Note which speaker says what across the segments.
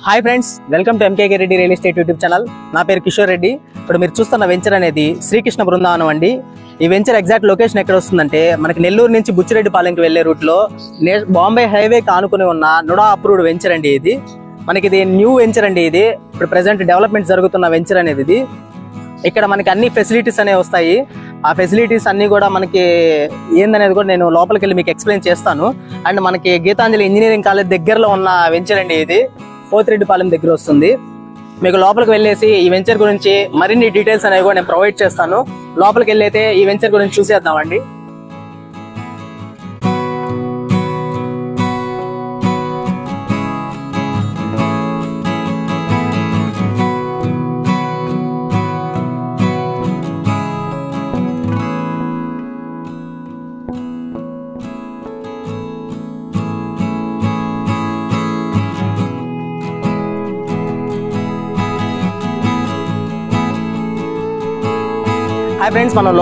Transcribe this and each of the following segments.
Speaker 1: Hi friends, welcome to MKK Reddy real estate YouTube channel. నా పేరు కిషోర్ రెడ్డి. ఇప్పుడు మీరు చూస్తున్న వెంచర్ అనేది శ్రీకృష్ణ బృందావనం అండి. ఈ వెంచర్ ఎగ్జాక్ట్ లొకేషన్ ఎక్కడ వస్తుందంటే మనకి నెల్లూరు నుంచి బుచ్చిరెడ్డిపాలెంకి వెళ్లే రూట్లో బాంబే హైవేకి ఆనుకుని ఉన్న నుడా అప్రూవ్డ్ వెంచర్ అండి. ఇది మనకి న్యూ వెంచర్ అండి. ఇది ఇప్పుడు ప్రెసెంట్ డెవలప్మెంట్ జరుగుతున్న వెంచర్ అనేది ఇది. ఇక్కడ మనకి అన్ని ఫెసిలిటీస్ అనేవి వస్తాయి. ఆ ఫెసిలిటీస్ అన్నీ కూడా మనకి ఏందనేది కూడా నేను లోపలికి వెళ్ళి మీకు ఎక్స్ప్లెయిన్ చేస్తాను. అండ్ మనకి గీతాంజలి ఇంజనీరింగ్ కాలేజ్ దగ్గరలో ఉన్న వెంచర్ అండి. ఇది పోతిరెడ్డిపాలెం దగ్గర వస్తుంది. మీకు లోపలికి వెళ్ళేసి ఈ వెంచర్ గురించి మరిన్ని డీటెయిల్స్ అనేవి కూడా నేను ప్రొవైడ్ చేస్తాను. లోపలికి వెళ్ళైతే ఈ వెంచర్ గురించి చూసేద్దామండి. హాయ్ ఫ్రెండ్స్, మనం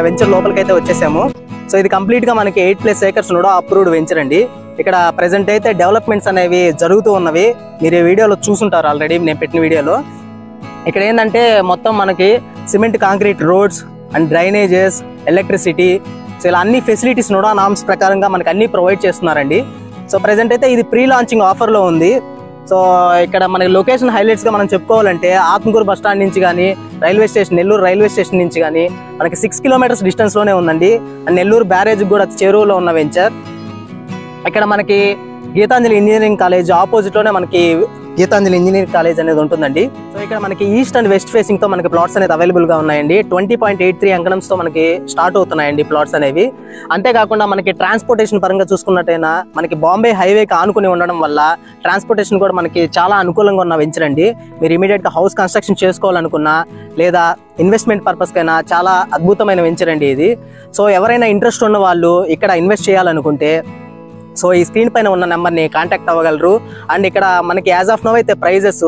Speaker 1: వెంచర్ లోపలికి అయితే వచ్చేసాము. సో ఇది కంప్లీట్ గా మనకి 8+ acres కూడా అప్రూవ్డ్ వెంచర్ అండి. ఇక్కడ ప్రెసెంట్ అయితే డెవలప్మెంట్స్ అనేవి జరుగుతూ ఉన్నవి. మీరు ఈ వీడియోలో చూసుంటారు ఆల్రెడీ, నేను పెట్టిన వీడియోలో. ఇక్కడ ఏంటంటే మొత్తం మనకి cement concrete roads and drainages, electricity, so ఇలా అన్ని ఫెసిలిటీస్ కూడా నామ్స్ ప్రకారంగా మనకి అన్ని ప్రొవైడ్ చేస్తున్నారండి. సో ప్రెసెంట్ అయితే ఇది ప్రీ లాంచింగ్ ఆఫర్లో ఉంది. సో ఇక్కడ మనకి లొకేషన్ హైలైట్స్గా మనం చెప్పుకోవాలంటే ఆత్మకూరు బస్ స్టాండ్ నుంచి కానీ railway station, Nellore railway station నుంచి కానీ మనకి 6 kilometers డిస్టెన్స్లోనే ఉందండి. అండ్ నెల్లూరు బ్యారేజ్ కూడా చేరువలో ఉన్న వెంచర్. ఇక్కడ మనకి గీతాంజలి ఇంజనీరింగ్ కాలేజ్ ఆపోజిట్లోనే మనకి గీతాంజలి ఇంజనీరింగ్ కాలేజ్ అనేది ఉంటుందండి. సో ఇక్కడ మనకి ఈస్ట్ అండ్ వెస్ట్ ఫేసింగ్తో మనకి ప్లాట్స్ అనేది అవైలబుల్గా ఉన్నాయండి. 20.83 అంకణంస్తో మనకి స్టార్ట్ అవుతున్నాయండి ప్లాట్స్ అనేవి. అంతేకాకుండా మనకి ట్రాన్స్పోర్టేషన్ పరంగా చూసుకున్నట్టయినా మనకి బాంబే హైవేకి ఆనుకుని ఉండడం వల్ల ట్రాన్స్పోర్టేషన్ కూడా మనకి చాలా అనుకూలంగా ఉన్న వెంచర్ అండి. మీరు ఇమీడియట్గా హౌస్ కన్స్ట్రక్షన్ చేసుకోవాలనుకున్నా లేదా ఇన్వెస్ట్మెంట్ పర్పస్కైనా చాలా అద్భుతమైన వెంచర్ అండి ఇది. సో ఎవరైనా ఇంట్రెస్ట్ ఉన్న వాళ్ళు ఇక్కడ ఇన్వెస్ట్ చేయాలనుకుంటే సో ఈ స్క్రీన్ పైన ఉన్న నెంబర్ని కాంటాక్ట్ అవ్వగలరు. అండ్ ఇక్కడ మనకి యాజ్ ఆఫ్ నో అయితే ప్రైజెస్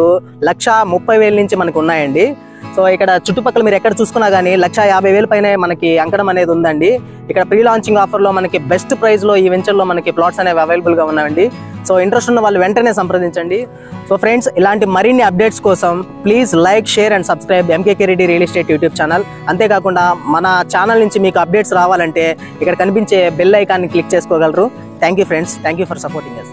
Speaker 1: 1,30,000 నుంచి మనకు ఉన్నాయండి. సో ఇక్కడ చుట్టుపక్కల మీరు ఎక్కడ చూసుకున్నా కానీ 1,50,000 పైన మనకి అంకణం అనేది ఉందండి. ఇక్కడ ప్రీ లాంచింగ్ ఆఫర్లో మనకి బెస్ట్ ప్రైస్లో ఈ వెంచర్లో మనకి ప్లాట్స్ అనేవి అవైలబుల్గా ఉన్నాయండి. సో ఇంట్రెస్ట్ ఉన్న వాళ్ళు వెంటనే సంప్రదించండి. సో ఫ్రెండ్స్, ఇలాంటి మరిన్ని అప్డేట్స్ కోసం please like, share and subscribe MKK Reddy real estate YouTube channel. అంతేకాకుండా మన ఛానల్ నుంచి మీకు అప్డేట్స్ రావాలంటే ఇక్కడ కనిపించే బెల్ ఐకాన్ని క్లిక్ చేసుకోగలరు. Thank you friends. Thank you for supporting us.